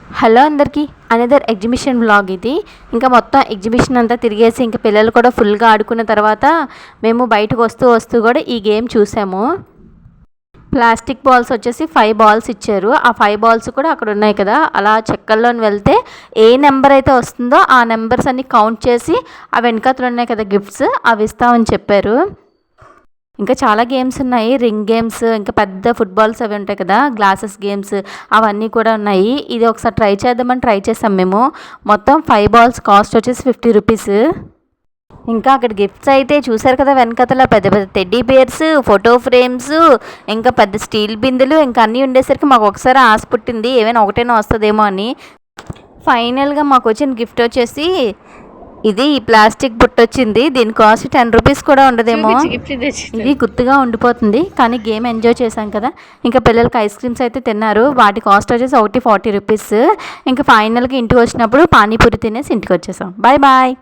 Hello అందరికీ, another exhibition vlog ఇది. ఇంకా మొత్తం ఎగ్జిబిషన్ అంతా తిరిగేసి ఇంకా పిల్లలు కూడా ఫుల్గా ఆడుకున్న తర్వాత మేము బయటకు వస్తూ కూడా ఈ గేమ్ చూసాము. ప్లాస్టిక్ బాల్స్ వచ్చేసి 5 బాల్స్ ఇచ్చారు. ఆ 5 బాల్స్ కూడా అక్కడ ఉన్నాయి కదా, అలా చెక్కల్లోని వెళ్తే ఏ నెంబర్ అయితే వస్తుందో ఆ నెంబర్స్ అన్ని కౌంట్ చేసి ఆ వెనకాతలు ఉన్నాయి కదా గిఫ్ట్స్, అవి ఇస్తామని చెప్పారు. ఇంకా చాలా గేమ్స్ ఉన్నాయి, రింగ్ గేమ్స్, ఇంకా పెద్ద ఫుట్బాల్స్ అవి ఉంటాయి కదా, గ్లాసెస్ గేమ్స్, అవన్నీ కూడా ఉన్నాయి. ఇది ఒకసారి ట్రై చేద్దామని ట్రై చేసాం మేము. మొత్తం 5 బాల్స్ కాస్ట్ వచ్చేసి 50 రూపీస్. ఇంకా అక్కడ గిఫ్ట్స్ అయితే చూసారు కదా, వెనకతల పెద్ద పెద్ద టెడ్డీ బేర్స్, ఫోటో ఫ్రేమ్స్, ఇంకా పెద్ద స్టీల్ బిందెలు, ఇంకా అన్నీ ఉండేసరికి మాకు ఒకసారి ఆశ పుట్టింది ఏమైనా ఒకటైనా వస్తుందేమో అని. ఫైనల్గా మాకు వచ్చిన గిఫ్ట్ వచ్చేసి ఇది ఈ ప్లాస్టిక్ బుట్ట వచ్చింది. దీని కాస్ట్ 10 రూపీస్ కూడా ఉండదేమో. ఇది గుర్తుగా ఉండిపోతుంది. కానీ గేమ్ ఎంజాయ్ చేశాం కదా. ఇంకా పిల్లలకి ఐస్ క్రీమ్స్ అయితే తిన్నారు. వాటి కాస్ట్ వచ్చేసి ఒకటి 40 రూపీస్. ఇంకా ఫైనల్గా ఇంటికి వచ్చినప్పుడు పానీపూరి తినేసి ఇంటికి వచ్చేసాం. Bye bye.